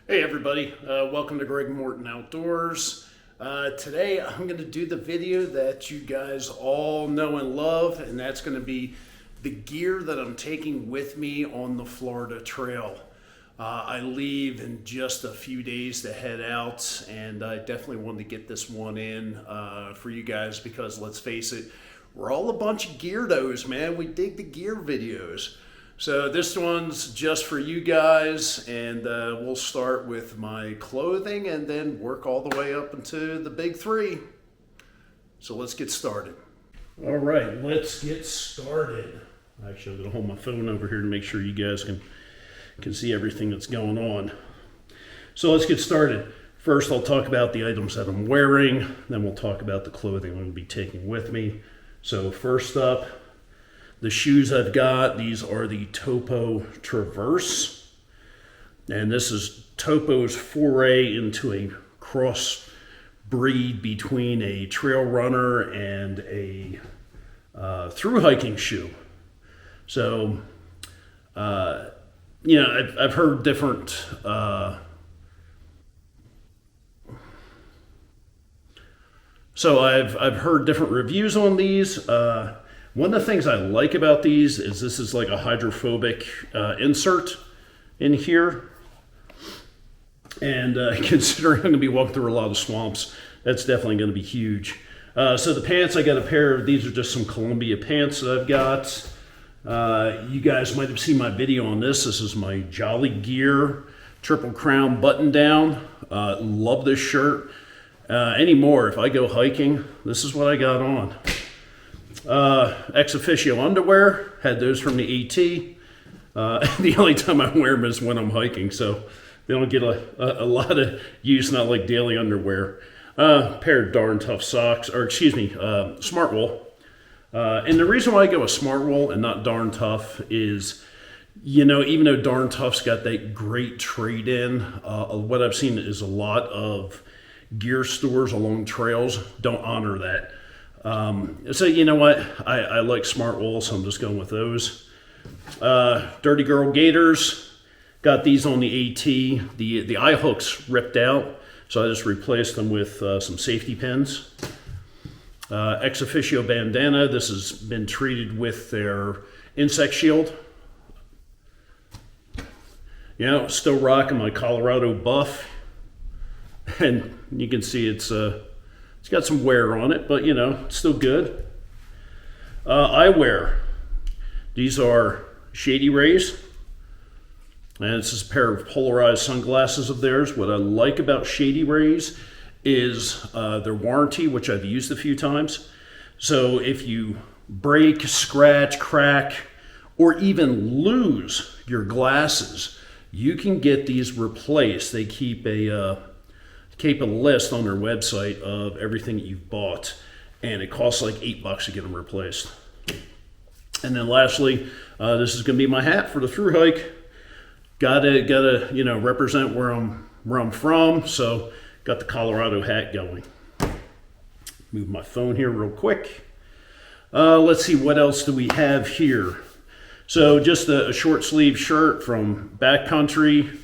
Hey everybody, welcome to Greg Morton Outdoors. Today I'm going to do the video that you guys all know and love, and that's going to be the gear that I'm taking with me on the Florida Trail. I leave in just a few days to head out, and I definitely wanted to get this one in for you guys because let's face it, we're all a bunch of geardos, man. We dig the gear videos. So this one's just for you guys, and we'll start with my clothing and then work all the way up into the big three. So let's get started. All right, let's get started. Actually, I'm gonna hold my phone over here to make sure you guys can see everything that's going on. So let's get started. First, I'll talk about the items that I'm wearing, then we'll talk about the clothing I'm gonna be taking with me. So first up, the shoes I've got, these are the Topo Traverse. And this is Topo's foray into a cross breed between a trail runner and a thru hiking shoe. So, I've heard different I've heard different reviews on these. One of the things I like about these is this is like a hydrophobic insert in here. And considering I'm going to be walking through a lot of swamps, that's definitely going to be huge. So the pants, I got a pair of, these are just some Columbia pants that I've got. You guys might have seen my video on this. This is my Jolly Gear Triple Crown button down. Love this shirt. Anymore, if I go hiking, this is what I got on. Ex officio underwear, had those from the AT. The only time I wear them is when I'm hiking, so they don't get a lot of use, not like daily underwear. Pair of darn tough socks, or excuse me, smart wool. And the reason why I go with smart wool and not darn tough is, even though darn tough's got that great trade in, what I've seen is a lot of gear stores along trails don't honor that. So you know what, I like smart wool, so I'm just going with those. Dirty Girl Gators, got these on the AT. The eye hooks ripped out, so I just replaced them with some safety pins. Ex officio bandana, this has been treated with their insect shield. Still rocking my Colorado buff, and you can see it's got some wear on it, but it's still good. Eyewear. These are Shady Rays. And this is a pair of polarized sunglasses of theirs. What I like about Shady Rays is their warranty, which I've used a few times. So if you break, scratch, crack, or even lose your glasses, you can get these replaced. They keep a list on their website of everything that you've bought, and it costs like $8 to get them replaced. And then lastly, this is going to be my hat for the thru hike. Gotta represent where I'm from, so got the Colorado hat going. Move my phone here real quick. Let's see, what else do we have here? So just a short sleeve shirt from Backcountry.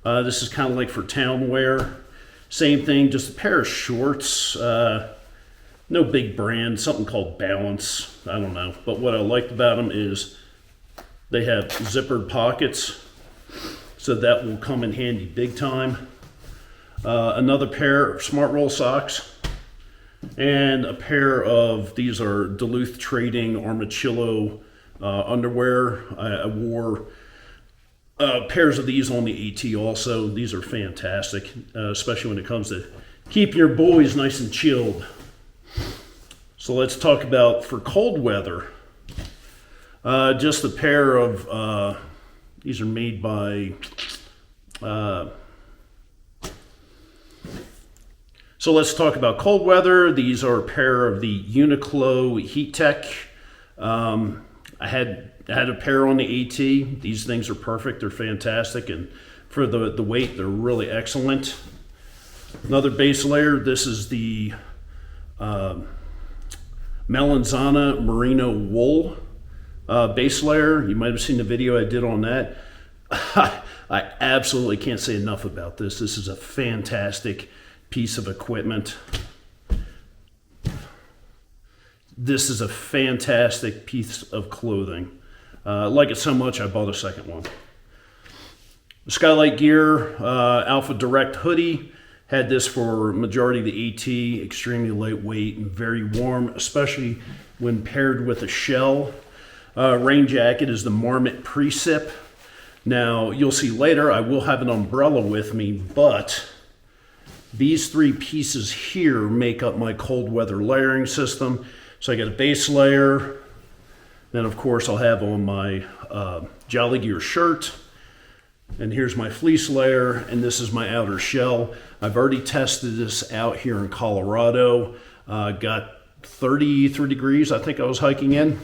This is kind of like for town wear. Same thing, just a pair of shorts, no big brand, something called Balance, I don't know. But what I liked about them is they have zippered pockets, so that will come in handy big time. Another pair of Smart Roll socks, and a pair of, these are Duluth Trading Armachillo underwear. I wore pairs of these on the AT also. These are fantastic, especially when it comes to keeping your boys nice and chilled. So let's talk about for cold weather. Just a pair of, these are made by, so let's talk about cold weather. These are a pair of the Uniqlo Heat Tech. I had a pair on the AT. These things are perfect. They're fantastic, and for the weight, they're really excellent. Another base layer. This is the Melanzana Merino Wool base layer. You might have seen the video I did on that. I absolutely can't say enough about this. This is a fantastic piece of equipment. This is a fantastic piece of clothing. I like it so much I bought a second one. Skylight Gear Alpha Direct hoodie. Had this for majority of the AT. Extremely lightweight and very warm, especially when paired with a shell. Rain jacket is the Marmot Precip. Now, you'll see later I will have an umbrella with me, but these three pieces here make up my cold weather layering system. So I got a base layer, then of course I'll have on my Jolly Gear shirt, and here's my fleece layer, and this is my outer shell. I've already tested this out here in Colorado. Got 33 degrees, I think I was hiking in.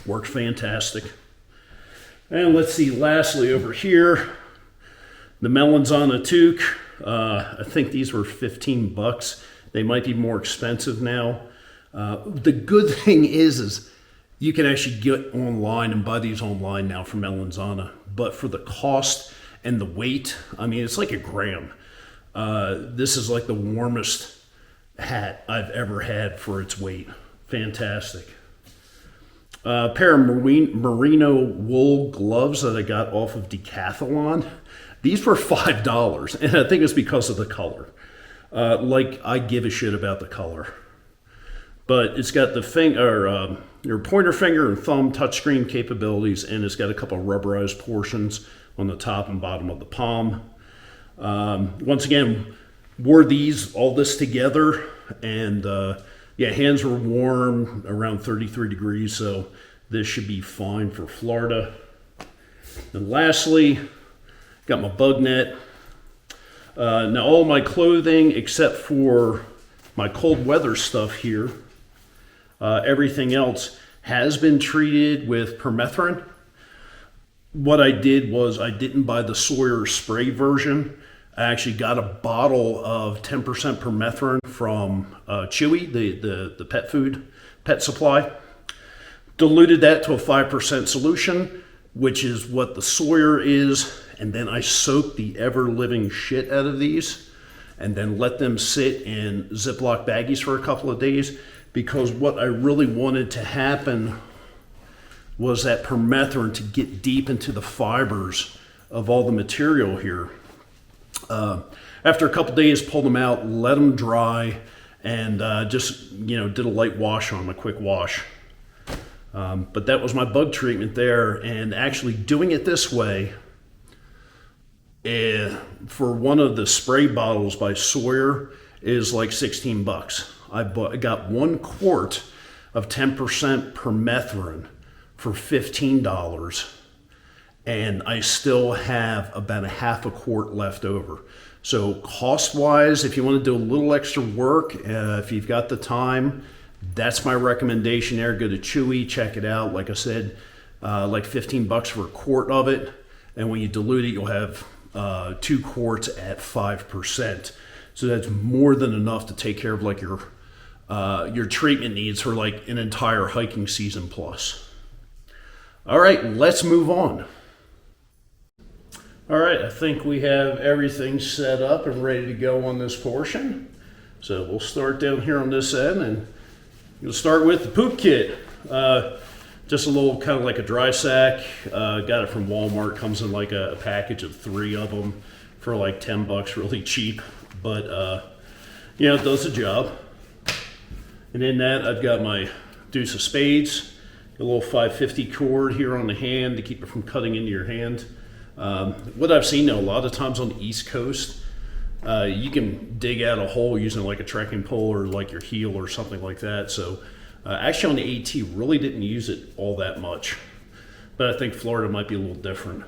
Worked fantastic. And let's see, lastly over here, the Melanzana toque. I think these were 15 bucks. They might be more expensive now. The good thing is you can actually get online and buy these online now from Melanzana. But for the cost and the weight, I mean, it's like a gram. This is like the warmest hat I've ever had for its weight. Fantastic. Pair of merino wool gloves that I got off of Decathlon. These were $5, and I think it's because of the color. Like, I give a shit about the color. But it's got the your pointer finger and thumb touchscreen capabilities, and it's got a couple of rubberized portions on the top and bottom of the palm. Once again, wore all this together, and yeah, hands were warm, around 33 degrees, so this should be fine for Florida. And lastly, got my bug net. Now all my clothing, except for my cold weather stuff here, everything else has been treated with permethrin. What I did was I didn't buy the Sawyer spray version. I actually got a bottle of 10% permethrin from Chewy, the pet supply. Diluted that to a 5% solution, which is what the Sawyer is. And then I soaked the ever-living shit out of these and then let them sit in Ziploc baggies for a couple of days, because what I really wanted to happen was that permethrin to get deep into the fibers of all the material here. After a couple days, pulled them out, let them dry, and just did a light wash on them, a quick wash. But that was my bug treatment there, and actually doing it this way, for one of the spray bottles by Sawyer is like 16 bucks. I got 1 quart of 10% permethrin for $15, and I still have about a half a quart left over. So cost-wise, if you want to do a little extra work, if you've got the time, that's my recommendation there. Go to Chewy, check it out. Like I said, like 15 bucks for a quart of it, and when you dilute it, you'll have 2 quarts at 5%. So that's more than enough to take care of like your treatment needs for like an entire hiking season plus. All right, let's move on. All right, I think we have everything set up and ready to go on this portion. So we'll start down here on this end, and we'll start with the poop kit. Just a little kind of like a dry sack. Got it from Walmart. Comes in like a package of 3 of them for like 10 bucks, really cheap. But it does the job. And in that, I've got my deuce of spades, a little 550 cord here on the hand to keep it from cutting into your hand. What I've seen though, a lot of times on the East Coast, you can dig out a hole using like a trekking pole or like your heel or something like that. So actually on the AT, really didn't use it all that much. But I think Florida might be a little different.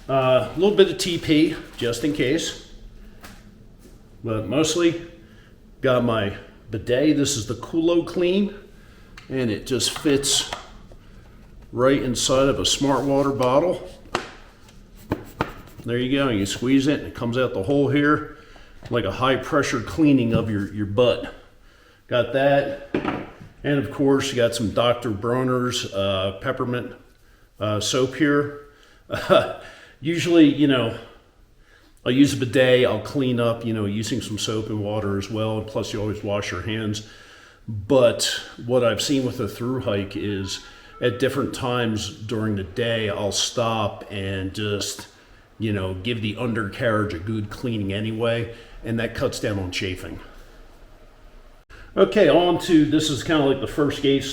A little bit of TP, just in case. But mostly got my bidet. This is the Kulo Clean, and it just fits right inside of a Smart Water bottle. There you go. You squeeze it and it comes out the hole here, like a high pressure cleaning of your butt. Got that. And of course you got some Dr. Bronner's peppermint soap here. Usually, I'll use a bidet, I'll clean up, using some soap and water as well. Plus, you always wash your hands. But what I've seen with a through hike is at different times during the day, I'll stop and just, give the undercarriage a good cleaning anyway. And that cuts down on chafing. Okay, on to, this is kind of like the first aid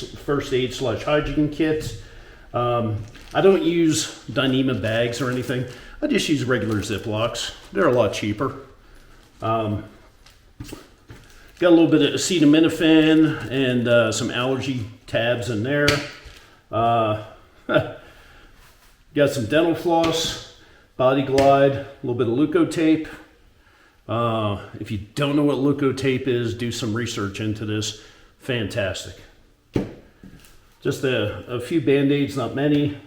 / hygiene kit. I don't use Dyneema bags or anything. I just use regular Ziplocs. They're a lot cheaper. Got a little bit of acetaminophen and some allergy tabs in there. Got some dental floss, Body Glide, a little bit of Leukotape. If you don't know what Leukotape is, do some research into this. Fantastic. Just a few Band-Aids, not many.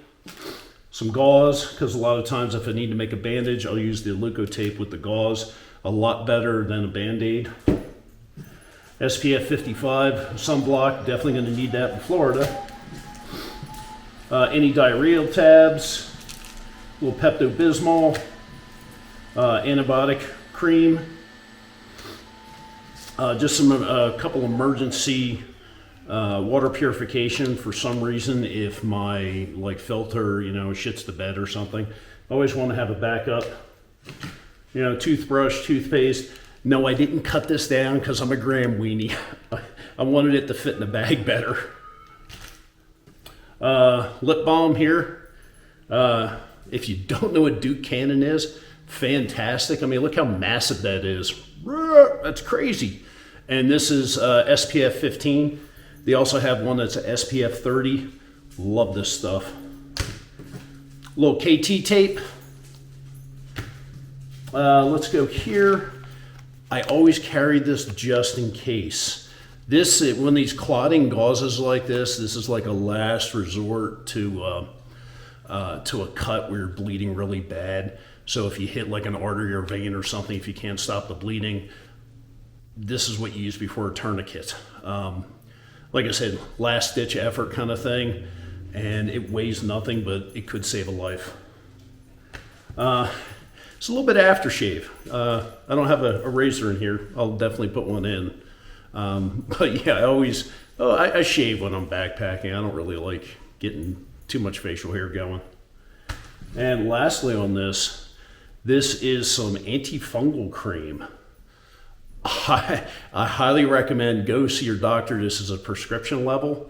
Some gauze, because a lot of times if I need to make a bandage, I'll use the Leukotape with the gauze. A lot better than a Band-Aid. SPF 55 sunblock, definitely going to need that in Florida. Anti-diarrheal tabs, a little Pepto-Bismol, antibiotic cream, just a couple emergency water purification for some reason if my filter shits the bed or something. I always want to have a backup. Toothbrush, toothpaste. No, I didn't cut this down because I'm a gram weenie. I wanted it to fit in the bag better. Lip balm here. If you don't know what Duke Cannon is, fantastic. I mean, look how massive that is. That's crazy. And this is SPF 15. They also have one that's a SPF 30. Love this stuff. Little KT tape. Let's go here. I always carry this just in case. When these clotting gauzes like this is like a last resort to a cut where you're bleeding really bad. So if you hit like an artery or vein or something, if you can't stop the bleeding, this is what you use before a tourniquet. Like I said, last ditch effort kind of thing, and it weighs nothing, but it could save a life. It's a little bit of aftershave. I don't have a razor in here. I'll definitely put one in. But yeah, I shave when I'm backpacking. I don't really like getting too much facial hair going. And lastly on this is some antifungal cream. I highly recommend go see your doctor. This is a prescription level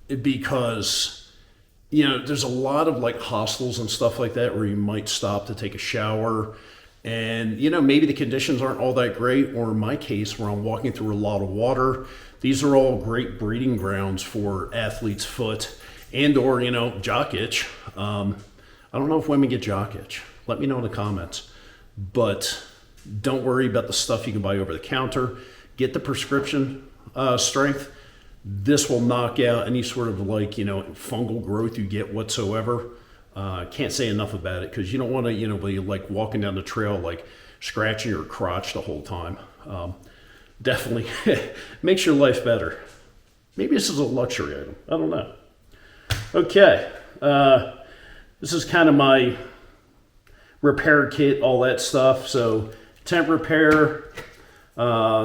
because there's a lot of hostels and stuff like that where you might stop to take a shower, and maybe the conditions aren't all that great, or in my case where I'm walking through a lot of water. These are all great breeding grounds for athlete's foot and or jock itch. I don't know if women get jock itch. Let me know in the comments. But don't worry about the stuff you can buy over the counter. Get the prescription strength. This will knock out any sort of fungal growth you get whatsoever. Can't say enough about it because you don't want to be walking down the trail scratching your crotch the whole time. Definitely makes your life better. Maybe this is a luxury item. I don't know. Okay, this is kind of my repair kit, all that stuff. So tent repair,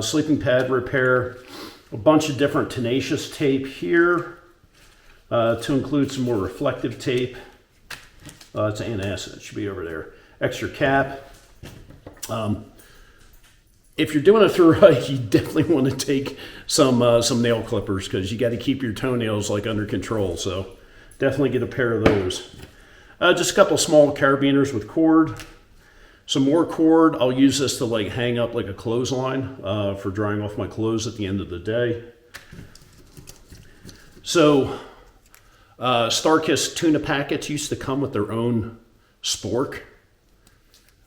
sleeping pad repair, a bunch of different tenacious tape here to include some more reflective tape. It's antacid, it should be over there. Extra cap. If you're doing a through hike, you definitely want to take some nail clippers because you got to keep your toenails under control. So definitely get a pair of those. Just a couple small carabiners with cord. Some more cord. I'll use this to hang up a clothesline for drying off my clothes at the end of the day. So Starkist tuna packets used to come with their own spork.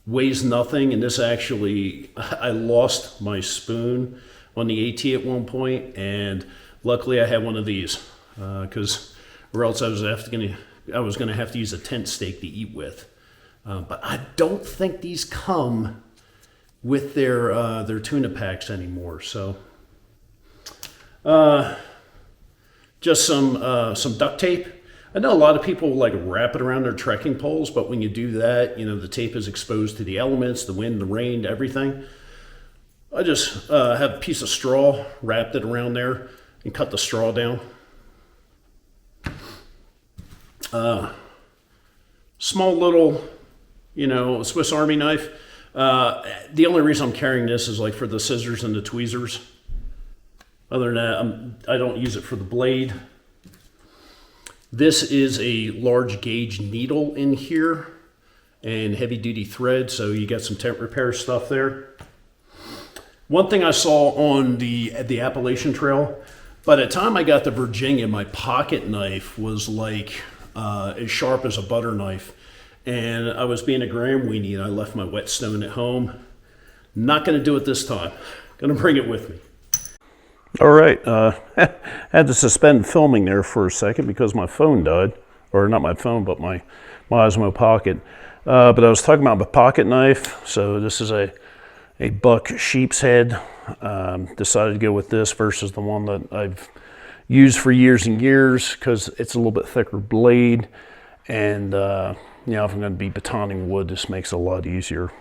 Weighs nothing, and this actually, I lost my spoon on the AT at one point, and luckily I had one of these because or else I was going to have to use a tent stake to eat with. But I don't think these come with their tuna packs anymore. So just some duct tape. I know a lot of people like wrap it around their trekking poles, but when you do that, the tape is exposed to the elements, the wind, the rain, everything. I just have a piece of straw, wrapped it around there, and cut the straw down. Small little, Swiss Army knife. The only reason I'm carrying this is like for the scissors and the tweezers. Other than that, I don't use it for the blade. This is a large gauge needle in here and heavy duty thread, so you got some tent repair stuff there. One thing I saw on the Appalachian Trail, by the time I got to Virginia, my pocket knife was like as sharp as a butter knife. And I was being a gram weenie and I left my whetstone at home. Not going to do it this time. Going to bring it with me. All right. Had to suspend filming there for a second because my phone died. Or not my phone, but my Osmo Pocket. But I was talking about my pocket knife. So this is a buck sheep's head. Decided to go with this versus the one that I've used for years and years because it's a little bit thicker blade. And if I'm going to be batoning wood, this makes it a lot easier.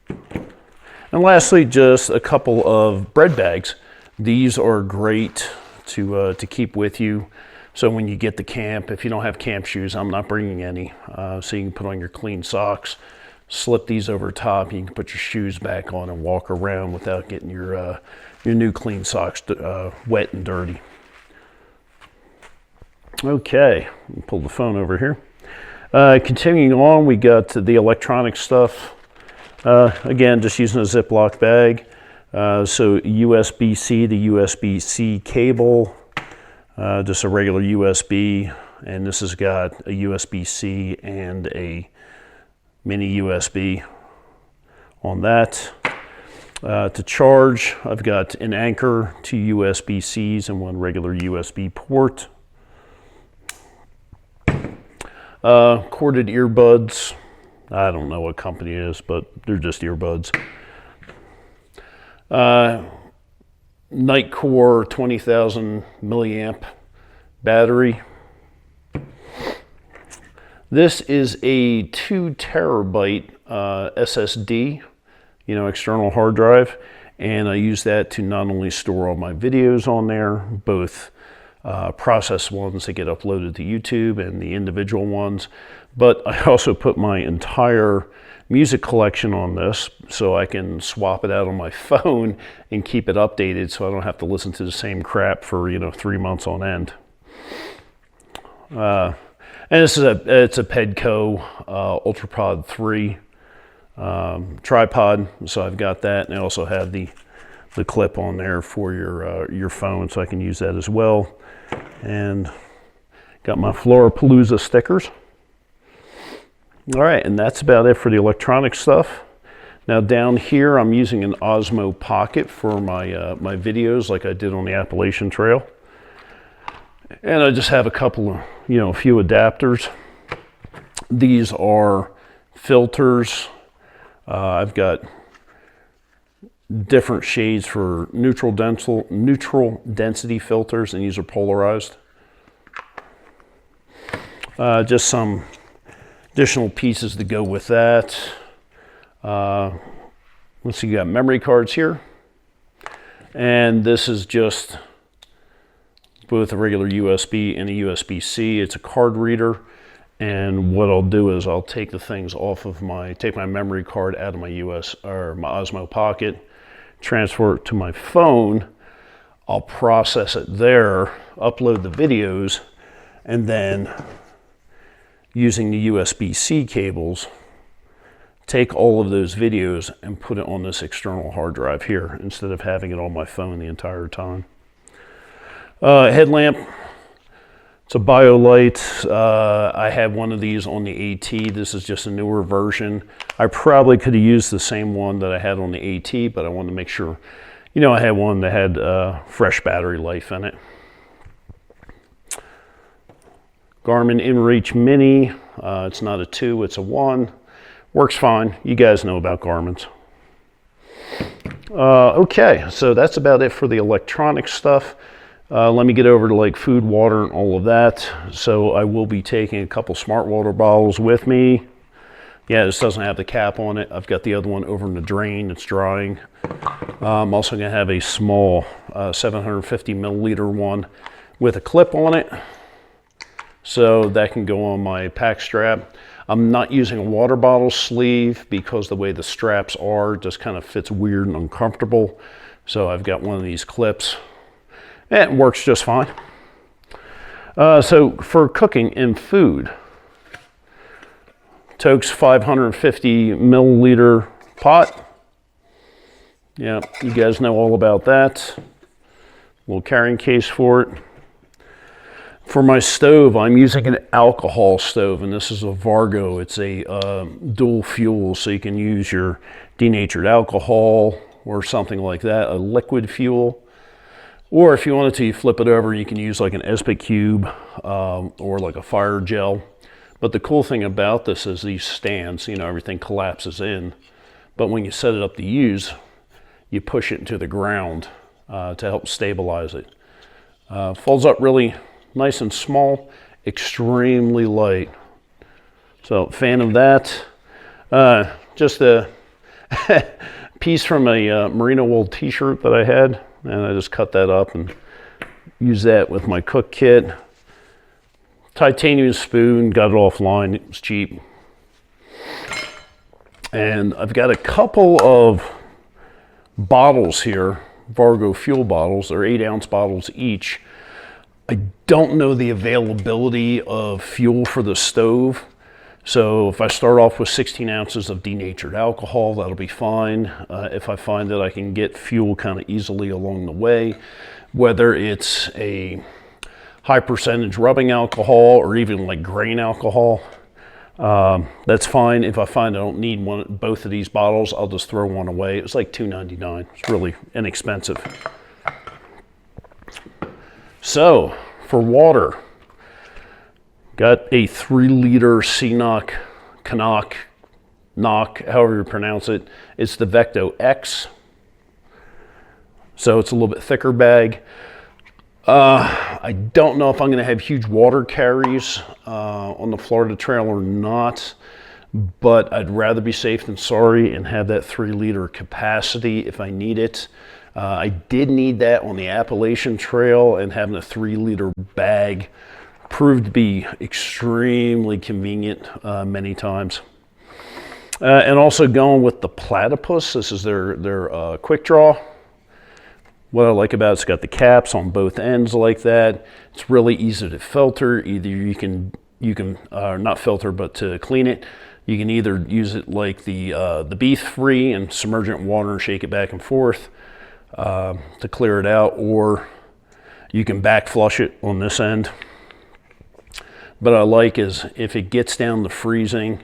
And lastly, just a couple of bread bags. These are great to keep with you. So when you get to camp, if you don't have camp shoes, I'm not bringing any. So you can put on your clean socks, slip these over top. You can put your shoes back on and walk around without getting your new clean socks wet and dirty. Okay, pull the phone over here. Continuing on, we got the electronic stuff. Again, just using a Ziploc bag. So USB-C to USB-C cable, just a regular USB, and this has got a USB-C and a mini USB on that. To charge, I've got an Anchor, 2 USB-Cs, and 1 regular USB port. Corded earbuds. I don't know what company it is, but they're just earbuds. Nightcore 20,000 milliamp battery. This is a 2 terabyte SSD, external hard drive, and I use that to not only store all my videos on there, both process ones that get uploaded to YouTube and the individual ones, but I also put my entire music collection on this so I can swap it out on my phone and keep it updated so I don't have to listen to the same crap for 3 months on end. And it's a Pedco UltraPod 3 tripod, so I've got that, and I also have the clip on there for your phone, so I can use that as well. And got my Florapalooza stickers. All right, and that's about it for the electronic stuff. Now down here, I'm using an Osmo Pocket for my my videos, like I did on the Appalachian Trail. And I just have a couple of, a few adapters. These are filters. I've got different shades for neutral density filters, and these are polarized. Just some additional pieces to go with that. Let's see, you got memory cards here. And this is just both a regular USB and a USB-C. It's a card reader. And what I'll do is I'll take the things off of take my memory card out of my my Osmo Pocket, transfer it to my phone. I'll process it there, upload the videos, and then using the USB-C cables, take all of those videos and put it on this external hard drive here instead of having it on my phone the entire time. Headlamp, it's a BioLite. I had one of these on the AT. This is just a newer version. I probably could have used the same one that I had on the AT, but I wanted to make sure, I had one that had fresh battery life in it. Garmin InReach Mini. It's not a 2, it's a 1. Works fine. You guys know about Garmin's. Okay, so that's about it for the electronic stuff. Let me get over to like food, water, and all of that. So I will be taking a couple smart water bottles with me. Yeah, this doesn't have the cap on it. I've got the other one over in the drain. It's drying. I'm also going to have a small 750 milliliter one with a clip on it. So that can go on my pack strap. I'm not using a water bottle sleeve because the way the straps are just kind of fits weird and uncomfortable. So I've got one of these clips. It works just fine. So for cooking and food, Toke's 550 milliliter pot. Yeah, you guys know all about that. Little carrying case for it. For my stove, I'm using an alcohol stove, and this is a Vargo. It's a dual fuel, so you can use your denatured alcohol or something like that, a liquid fuel. Or if you wanted to, you flip it over, you can use like an Esbit cube or like a fire gel. But the cool thing about this is these stands, you know, everything collapses in. But when you set it up to use, you push it into the ground to help stabilize it. Folds up really nice and small, extremely light. So fan of that. Just a piece from a merino wool t-shirt that I had, and I just cut that up and use that with my cook kit. Titanium spoon, got it offline, it was cheap. And I've got a couple of bottles here, Vargo fuel bottles. They're 8-ounce bottles each. I don't know the availability of fuel for the stove. So if I start off with 16 ounces of denatured alcohol, that'll be fine. If I find that I can get fuel kind of easily along the way, whether it's a high percentage rubbing alcohol or even like grain alcohol, that's fine. If I find I don't need both of these bottles, I'll just throw one away. It's like $2.99. It's really inexpensive. So for water, got a 3-liter Knock, however you pronounce it. It's the Vecto X. So it's a little bit thicker bag. I don't know if I'm going to have huge water carries on the Florida Trail or not, but I'd rather be safe than sorry and have that 3-liter capacity if I need it. I did need that on the Appalachian Trail, and having a 3-liter bag proved to be extremely convenient many times. And also going with the Platypus, this is their quick draw. What I like about it's got the caps on both ends like that. It's really easy to filter. Either you can not filter, but to clean it, you can either use it like the Beef Free and submerge it in water and shake it back and forth to clear it out, or you can back flush it on this end. But I like is if it gets down to freezing,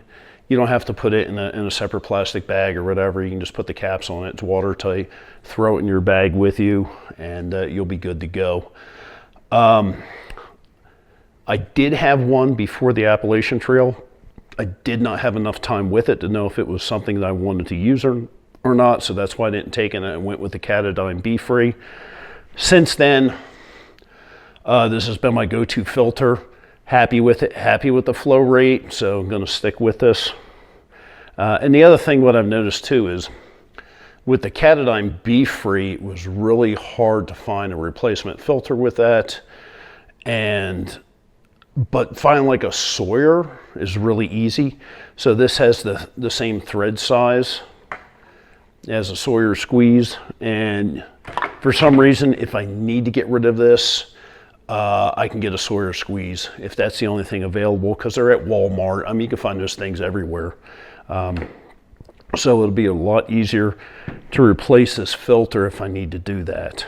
you don't have to put it in a separate plastic bag or whatever. You can just put the caps on it. It's watertight. Throw it in your bag with you, and you'll be good to go. I did have one before the Appalachian Trail. I did not have enough time with it to know if it was something that I wanted to use or not, so that's why I didn't take it, and I went with the Katadyn Beef Free. Since then, this has been my go-to filter. Happy with it, happy with the flow rate, so I'm going to stick with this. And the other thing what I've noticed too is with the Katadyn Beef Free, it was really hard to find a replacement filter with that. But finding like a Sawyer is really easy. So this has the same thread size as a Sawyer squeeze. And for some reason, if I need to get rid of this, I can get a Sawyer squeeze if that's the only thing available, because they're at Walmart. I mean, you can find those things everywhere. So it'll be a lot easier to replace this filter if I need to do that.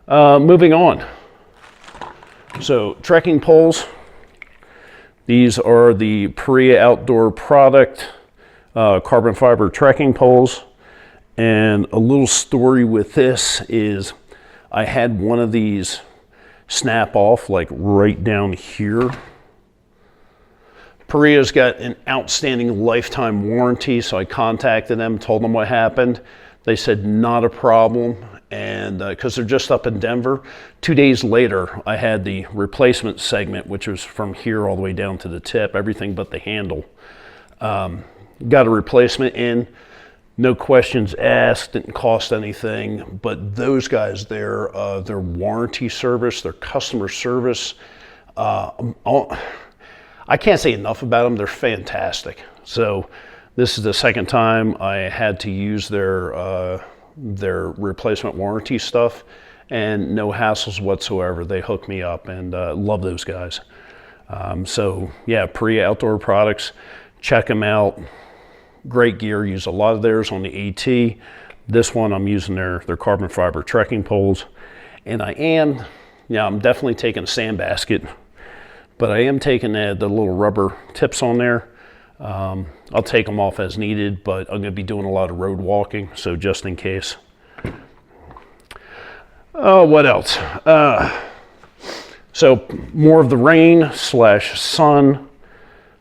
Moving on. So trekking poles. These are the Perea Outdoor Product carbon fiber trekking poles. And a little story with this is I had one of these snap off like right down here. Perea's got an outstanding lifetime warranty, so I contacted them, told them what happened. They said not a problem, and because they're just up in Denver. 2 days later, I had the replacement segment, which was from here all the way down to the tip, everything but the handle. Got a replacement in, no questions asked, didn't cost anything, but those guys there, their warranty service, their customer service, I can't say enough about them. They're fantastic. So this is the second time I had to use their replacement warranty stuff, and no hassles whatsoever. They hooked me up, and love those guys. So yeah, Prea Outdoor Products, check them out. Great gear. Use a lot of theirs on the AT. This one I'm using their carbon fiber trekking poles, and I'm definitely taking a sand basket, but I am taking the little rubber tips on there. I'll take them off as needed, but I'm going to be doing a lot of road walking, so just in case. Oh, what else? So more of the rain / sun.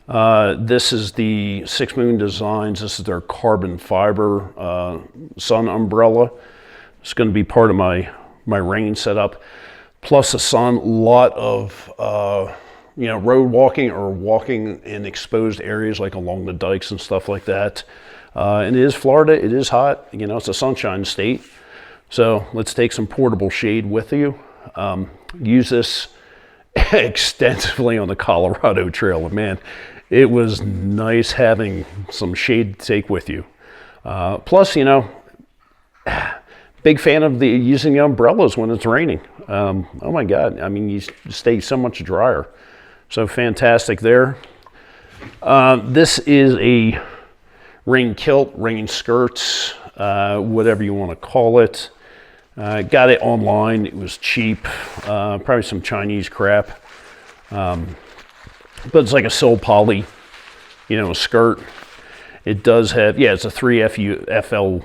This is the Six Moon Designs. This is their carbon fiber sun umbrella. It's going to be part of my rain setup. Plus the sun, a lot of road walking or walking in exposed areas like along the dikes and stuff like that. And it is Florida, it is hot, it's a sunshine state. So let's take some portable shade with you. Use this extensively on the Colorado Trail. And man, it was nice having some shade to take with you. Plus, big fan of using the umbrellas when it's raining. Oh my God, you stay so much drier. So fantastic there. This is a rain kilt, rain skirts, whatever you want to call it. Got it online. It was cheap, probably some Chinese crap. But it's like a sil poly, skirt. It does have, it's a 3FUL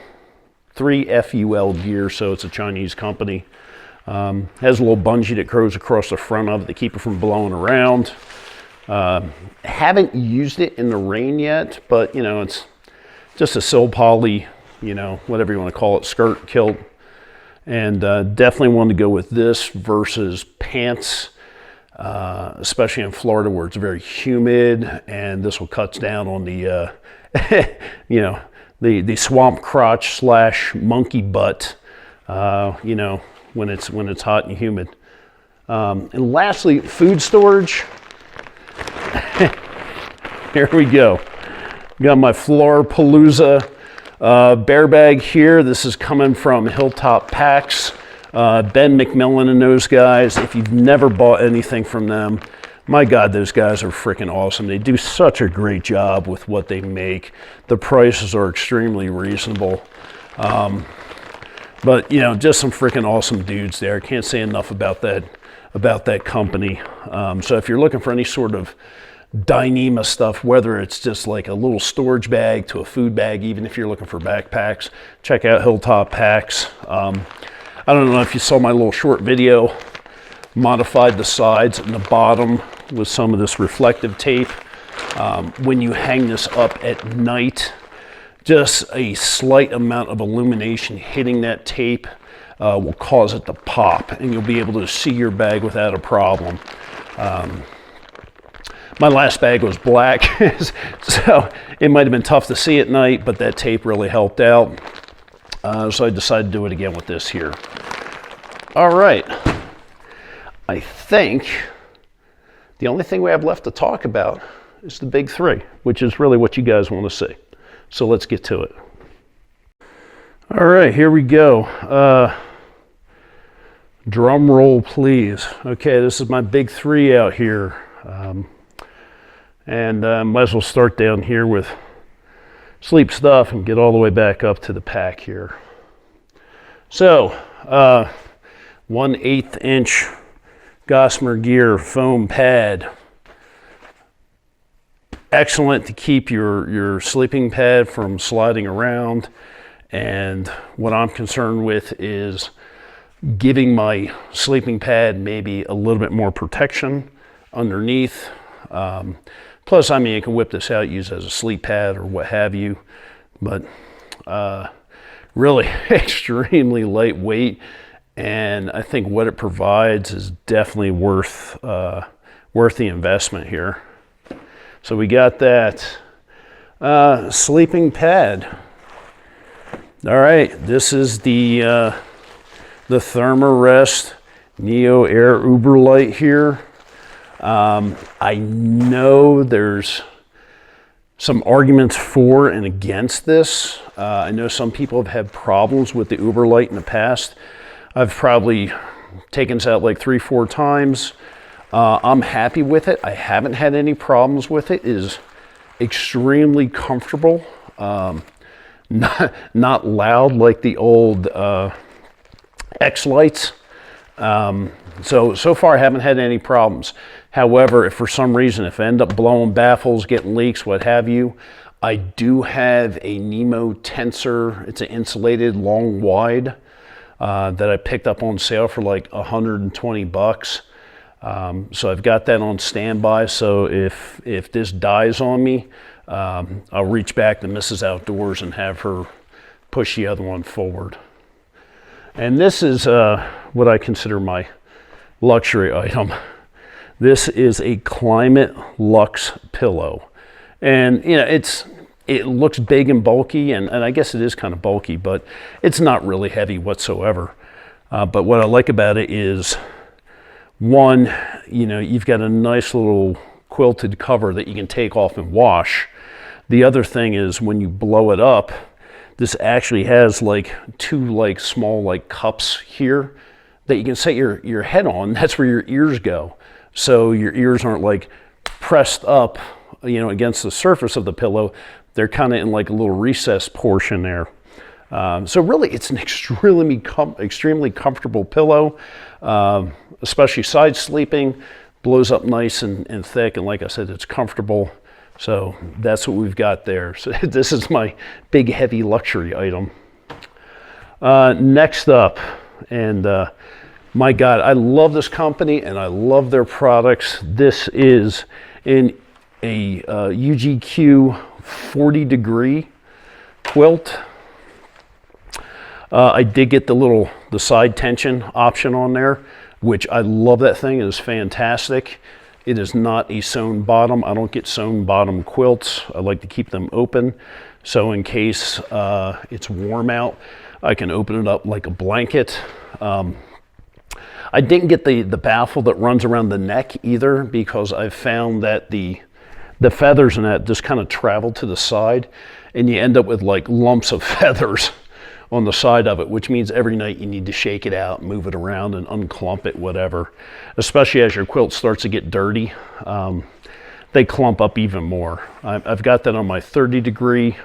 gear, so it's a Chinese company. Has a little bungee that goes across the front of it to keep it from blowing around. Haven't used it in the rain yet, but it's just a sil poly, whatever you want to call it, skirt, kilt. And definitely want to go with this versus pants, especially in Florida where it's very humid, and this will cut down on the, the swamp crotch / monkey butt, when it's hot and humid. And lastly, food storage. Here we go. Got my Florapalooza bear bag here. This is coming from Hilltop Packs. Ben McMillan and those guys. If you've never bought anything from them, my God, those guys are freaking awesome. They do such a great job with what they make. The prices are extremely reasonable. But just some freaking awesome dudes there. Can't say enough about that company. So if you're looking for any sort of Dyneema stuff, whether it's just like a little storage bag to a food bag, even if you're looking for backpacks, check out Hilltop Packs. I don't know if you saw my little short video, modified the sides and the bottom with some of this reflective tape. When you hang this up at night, just a slight amount of illumination hitting that tape will cause it to pop, and you'll be able to see your bag without a problem. My last bag was black, so it might have been tough to see at night, but that tape really helped out. So I decided to do it again with this here. All right. I think the only thing we have left to talk about is the big three, which is really what you guys want to see. So let's get to it. All right, here we go. Drum roll, please. Okay, this is my big three out here. And might as well start down here with sleep stuff and get all the way back up to the pack here. So, 1/8 inch Gossamer Gear foam pad. Excellent to keep your sleeping pad from sliding around. And what I'm concerned with is giving my sleeping pad maybe a little bit more protection underneath. Plus, you can whip this out, use it as a sleep pad or what have you. But really extremely lightweight, and I think what it provides is definitely worth the investment here. So we got that sleeping pad. All right, this is the Thermarest Neo Air Uberlight here. I know there's some arguments for and against this. I know some people have had problems with the Uberlight in the past. I've probably taken this out like 3-4 times. I'm happy with it. I haven't had any problems with it. It is extremely comfortable. Not loud like the old X lights. So far I haven't had any problems. However, if for some reason, if I end up blowing baffles, getting leaks, what have you, I do have a Nemo Tensor. It's an insulated long wide that I picked up on sale for like $120. So I've got that on standby. So if this dies on me, I'll reach back to Mrs. Outdoors and have her push the other one forward. And this is what I consider my luxury item. This is a Climate Luxe pillow. And you know, it looks big and bulky, and I guess it is kind of bulky, but it's not really heavy whatsoever. But what I like about it is, one, you know, you've got a nice little quilted cover that you can take off and wash. The other thing is when you blow it up, this actually has like two like small like cups here that you can set your head on. That's where your ears go. So your ears aren't like pressed up, you know, against the surface of the pillow. They're kind of in like a little recessed portion there. So really it's an extremely comfortable pillow, especially side sleeping, blows up nice and thick. And like I said, it's comfortable. So that's what we've got there. So this is my big, heavy luxury item. Next up, and my God, I love this company and I love their products. This is a UGQ 40 degree quilt. I did get the side tension option on there, which I love. That thing. It is fantastic. It is not a sewn bottom. I don't get sewn bottom quilts. I like to keep them open. So in case it's warm out, I can open it up like a blanket. I didn't get the baffle that runs around the neck either, because I've found that the feathers in that just kind of travel to the side, and you end up with like lumps of feathers on the side of it, which means every night you need to shake it out, move it around and unclump it, whatever. Especially as your quilt starts to get dirty, they clump up even more. I've got that on my 30 degree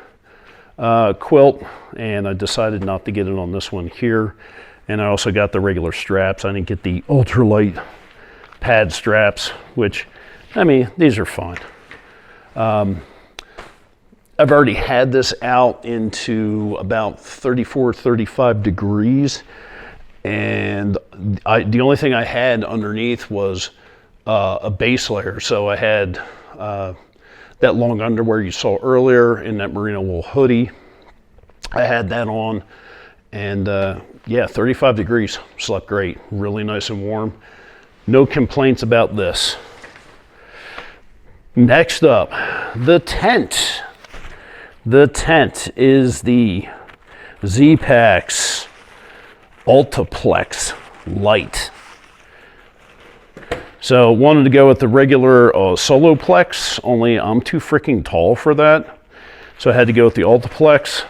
quilt, and I decided not to get it on this one here. And I also got the regular straps. I didn't get the ultralight pad straps, which, I mean, these are fine. I've already had this out into about 34, 35 degrees. And the only thing I had underneath was a base layer. So I had that long underwear you saw earlier in that merino wool hoodie. I had that on, and yeah, 35 degrees, slept great, really nice and warm. No complaints about this. Next up, the tent. The tent is the Z-Packs Ultiplex Light. So wanted to go with the regular Soloplex, only I'm too freaking tall for that. So I had to go with the Ultiplex.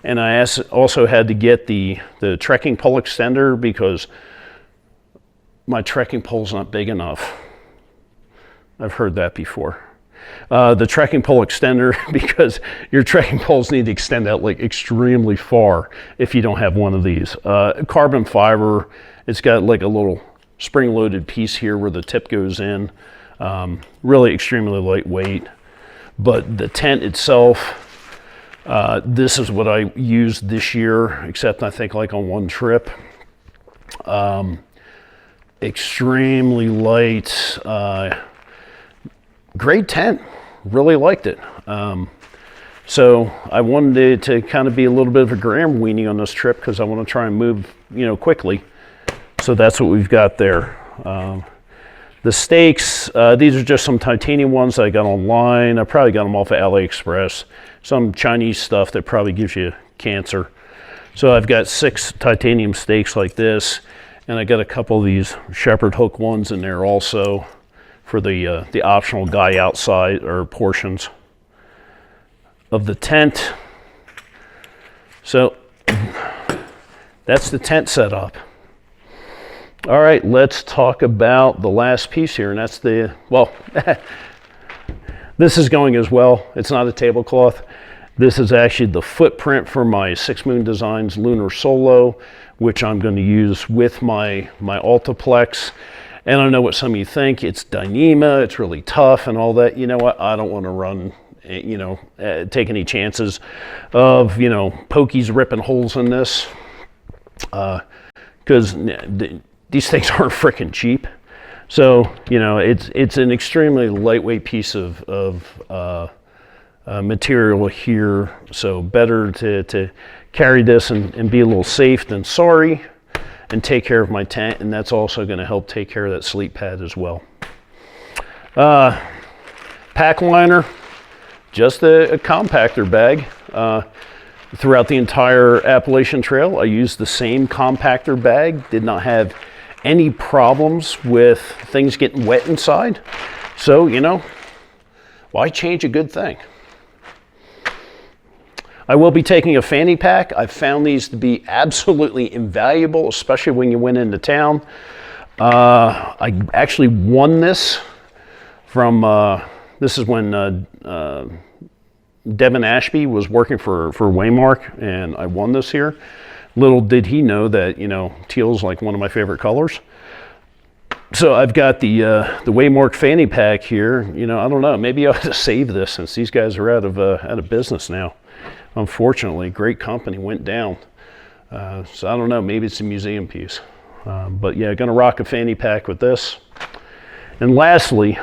And I also had to get the trekking pole extender because my trekking pole's not big enough. I've heard that before. The trekking pole extender, because your trekking poles need to extend out like extremely far if you don't have one of these. Carbon fiber, it's got like a little spring-loaded piece here where the tip goes in. Really extremely lightweight. But the tent itself, this is what I used this year, except I think like on one trip. Extremely light, great tent, really liked it. So I wanted it to kind of be a little bit of a gram weenie on this trip because I want to try and move, quickly. So that's what we've got there. The stakes, these are just some titanium ones that I got online. I probably got them off of AliExpress. Some Chinese stuff that probably gives you cancer. So I've got 6 titanium stakes like this, and I got a couple of these shepherd hook ones in there also for the optional guy outside or portions of the tent. So that's the tent setup. All right, let's talk about the last piece here, and that's this is going as well. It's not a tablecloth. This is actually the footprint for my Six Moon Designs Lunar Solo, which I'm going to use with my Altaplex. And I know what some of you think. It's Dyneema, it's really tough and all that. You know what? I don't want to run, take any chances of, pokies ripping holes in this. Because these things aren't freaking cheap. So, it's an extremely lightweight piece of material here. So better to carry this and be a little safe than sorry, and take care of my tent. And that's also going to help take care of that sleep pad as well. Pack liner, just a compactor bag. Throughout the entire Appalachian Trail, I used the same compactor bag. Did not have any problems with things getting wet inside. So, why change a good thing? I will be taking a fanny pack. I've found these to be absolutely invaluable, especially when you went into town. I actually won this from, this is when Devin Ashby was working for Waymark, and I won this here. Little did he know that, teal's like one of my favorite colors. So I've got the Waymark fanny pack here. I don't know, maybe I ought to save this since these guys are out of business now. Unfortunately, great company went down. So I don't know, maybe it's a museum piece. But yeah, gonna rock a fanny pack with this. And lastly,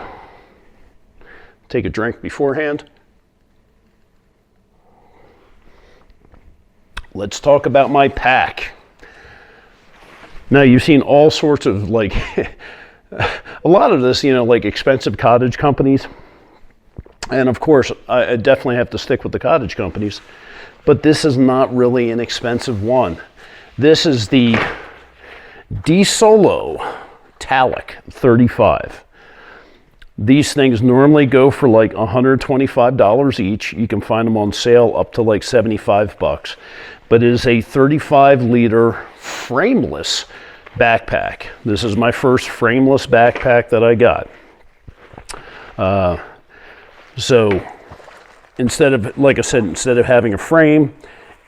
take a drink beforehand. Let's talk about my pack. Now, you've seen all sorts of a lot of this, expensive cottage companies. And of course, I definitely have to stick with the cottage companies, but this is not really an expensive one. This is the D-Solo Talic 35. These things normally go for like $125 each. You can find them on sale up to like 75 bucks. But it is a 35-liter frameless backpack. This is my first frameless backpack that I got. So instead of, like I said, instead of having a frame,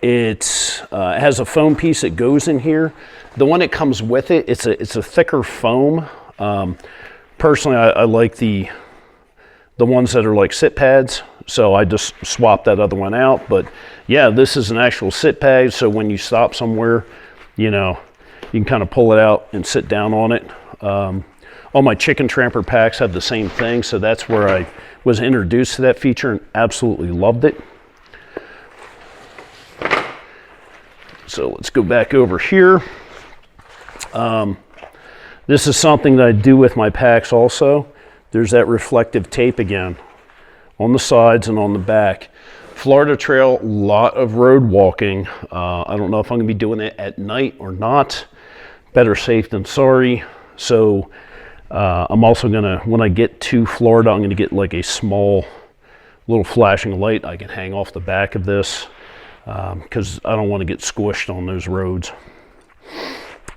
it has a foam piece that goes in here. The one that comes with it, it's a thicker foam. Personally, I like the ones that are like sit pads, so I just swapped that other one out. But yeah, this is an actual sit pad, so when you stop somewhere, you can kind of pull it out and sit down on it. All my Chicken Tramper packs have the same thing, so that's where I was introduced to that feature and absolutely loved it. So let's go back over here. This is something that I do with my packs also. There's that reflective tape again on the sides and on the back. Florida Trail, a lot of road walking. I don't know if I'm gonna be doing it at night or not. Better safe than sorry. So I'm also gonna, when I get to Florida, I'm gonna get like a small little flashing light I can hang off the back of this because I don't want to get squished on those roads.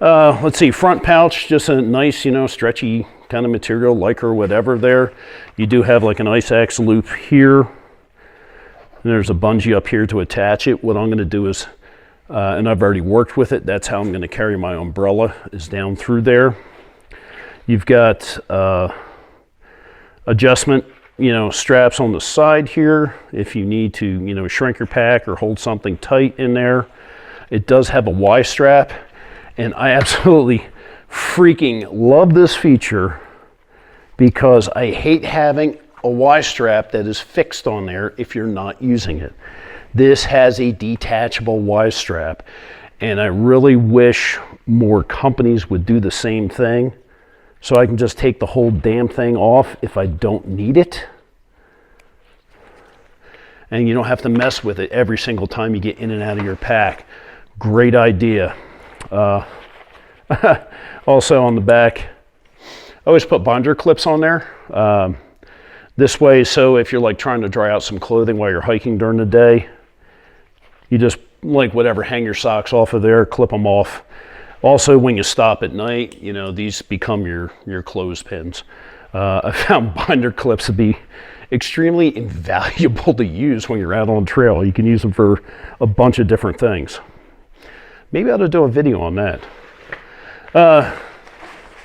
Let's see, front pouch, just a nice, stretchy kind of material, lycra or whatever there. You do have like an ice axe loop here. And there's a bungee up here to attach it. What I'm going to do is, and I've already worked with it, that's how I'm going to carry my umbrella, is down through there. You've got adjustment, straps on the side here if you need to, shrink your pack or hold something tight in there. It does have a Y strap. And I absolutely freaking love this feature because I hate having a Y strap that is fixed on there if you're not using it. This has a detachable Y strap, and I really wish more companies would do the same thing so I can just take the whole damn thing off if I don't need it. And you don't have to mess with it every single time you get in and out of your pack. Great idea. Also on the back, I always put binder clips on there. This way, so if you're like trying to dry out some clothing while you're hiking during the day, you just like whatever, hang your socks off of there, clip them off. Also, when you stop at night, you know, these become your clothespins. I found binder clips to be extremely invaluable to use when you're out on trail. You can use them for a bunch of different things. Maybe I ought to do a video on that.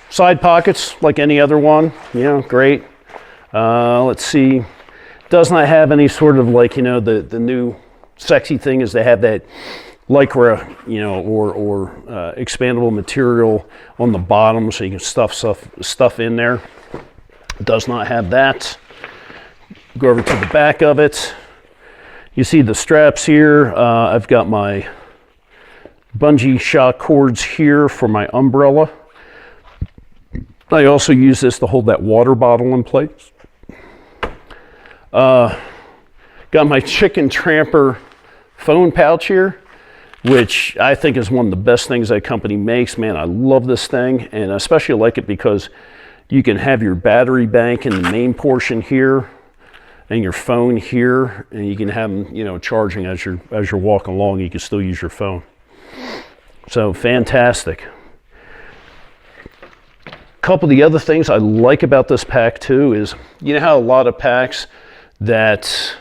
Side pockets, like any other one, you know, great. Let's see, does not have any sort of like, you know, the new sexy thing is they have that Lycra, you know, or expandable material on the bottom so you can stuff in there. It does not have that. Go over to the back of it. You see the straps here. I've got my bungee shock cords here for my umbrella. I also use this to hold that water bottle in place. Got my Chicken Tramper phone pouch here, which I think is one of the best things that company makes. Man, I love this thing, and I especially like it because you can have your battery bank in the main portion here and your phone here, and you can have them, you know, charging as you're walking along. You can still use your phone. So fantastic. A couple of the other things I like about this pack too is, you know how a lot of packs that,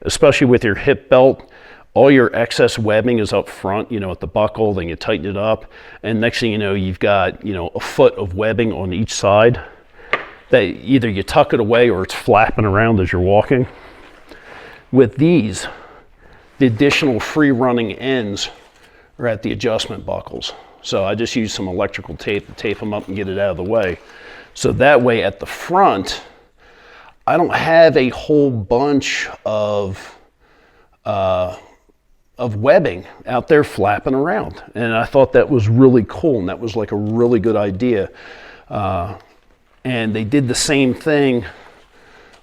especially with your hip belt, all your excess webbing is up front, you know, at the buckle, then you tighten it up, and next thing you know, you've got, you know, a foot of webbing on each side that either you tuck it away or it's flapping around as you're walking. With these, the additional free running ends are at the adjustment buckles. So I just use some electrical tape to tape them up and get it out of the way. So that way at the front, I don't have a whole bunch of webbing out there flapping around. And I thought that was really cool, and that was like a really good idea. And they did the same thing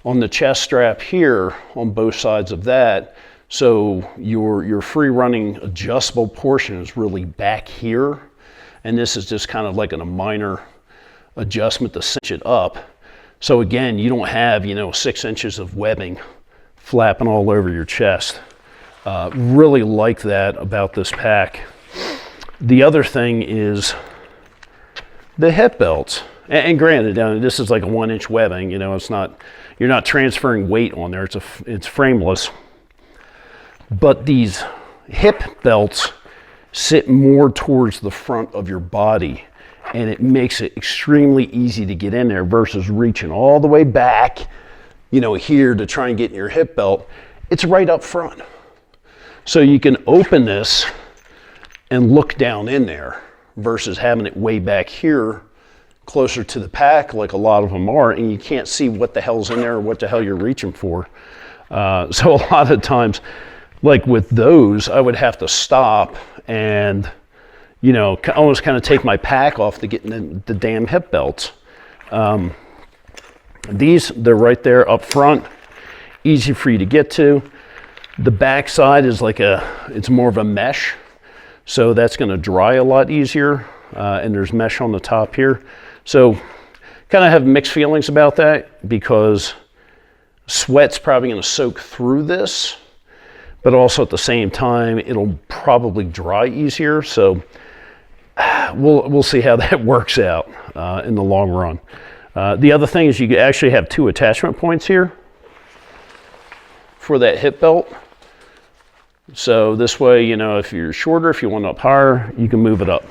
on the chest strap here on both sides of that. So your free running adjustable portion is really back here. And this is just kind of like a minor adjustment to cinch it up. So again, you don't have, you know, 6 inches of webbing flapping all over your chest. Really like that about this pack. The other thing is the hip belts. And granted, this is like a 1 inch webbing, you know, it's not, you're not transferring weight on there, it's frameless. But these hip belts sit more towards the front of your body, and it makes it extremely easy to get in there versus reaching all the way back, you know, here to try and get in your hip belt. It's right up front. So you can open this and look down in there versus having it way back here closer to the pack like a lot of them are, and you can't see what the hell's in there or what the hell you're reaching for. So a lot of times, like with those, I would have to stop and, you know, almost kind of take my pack off to get in the damn hip belts. These, they're right there up front, easy for you to get to. The back side is like it's more of a mesh, so that's going to dry a lot easier, and there's mesh on the top here. So kind of have mixed feelings about that because sweat's probably going to soak through this, but also at the same time, it'll probably dry easier. So we'll see how that works out in the long run. The other thing is you actually have 2 attachment points here for that hip belt. So this way, you know, if you're shorter, if you want up higher, you can move it up.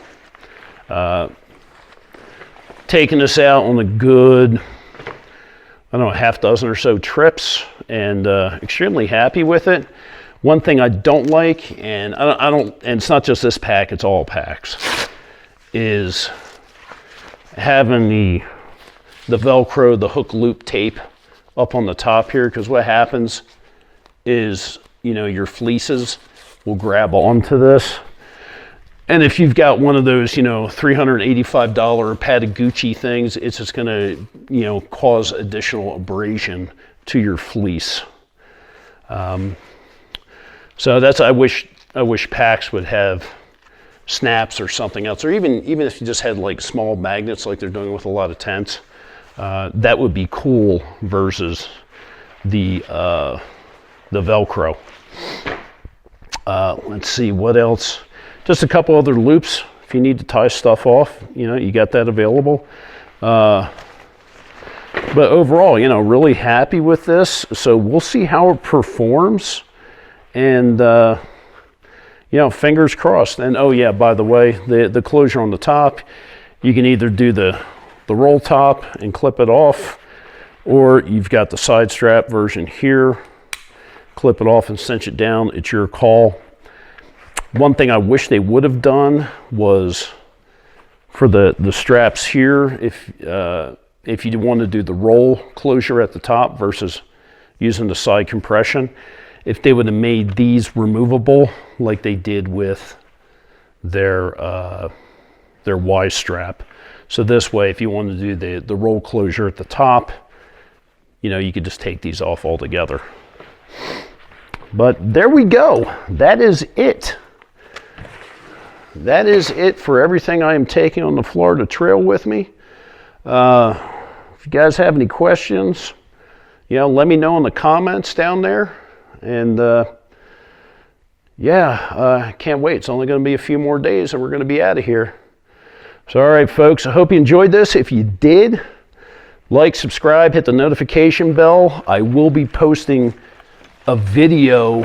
Taking this out on a good, I don't know, half dozen or so trips, and extremely happy with it. One thing I don't like, and and it's not just this pack, it's all packs, is having the Velcro, the hook loop tape up on the top here, because what happens is, you know, your fleeces will grab onto this. And if you've got one of those, you know, $385 Patagucci things, it's just going to, you know, cause additional abrasion to your fleece. So that's, I wish packs would have snaps or something else, or even if you just had like small magnets like they're doing with a lot of tents, that would be cool versus the Velcro. Let's see what else. Just a couple other loops if you need to tie stuff off. You know, you got that available. But overall, you know, really happy with this. So we'll see how it performs, and you know, fingers crossed. And oh yeah, by the way, the closure on the top, you can either do the roll top and clip it off, or you've got the side strap version here. Clip it off and cinch it down. It's your call. One thing I wish they would have done was for the straps here, if you want to do the roll closure at the top versus using the side compression, if they would have made these removable like they did with their Y strap. So this way, if you want to do the roll closure at the top, you know, you could just take these off altogether. But there we go. That is it. That is it for everything I am taking on the Florida Trail with me. If you guys have any questions, you know, let me know in the comments down there. And yeah, can't wait. It's only going to be a few more days and we're going to be out of here. So all right, folks, I hope you enjoyed this. If you did, like, subscribe, hit the notification bell. I will be posting a video,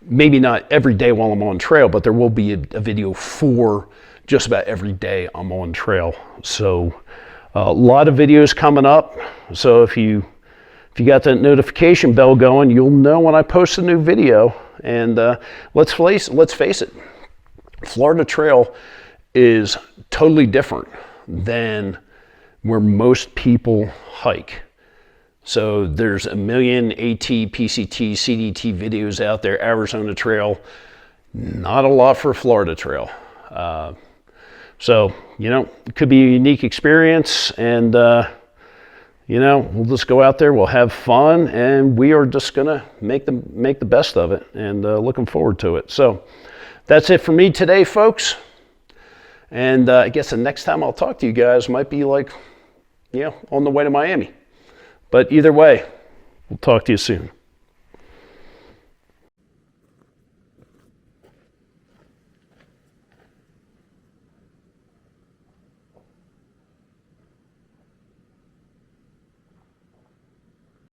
maybe not every day while I'm on trail, but there will be a video for just about every day I'm on trail. So a lot of videos coming up. So if you got that notification bell going, you'll know when I post a new video. And let's face it, Florida Trail is totally different than where most people hike. So there's a million AT, PCT, CDT videos out there, Arizona Trail, not a lot for Florida Trail. So, you know, it could be a unique experience, and, you know, we'll just go out there, we'll have fun, and we are just going to make the best of it, and looking forward to it. So that's it for me today, folks. And I guess the next time I'll talk to you guys might be like, you know, on the way to Miami. But either way, we'll talk to you soon.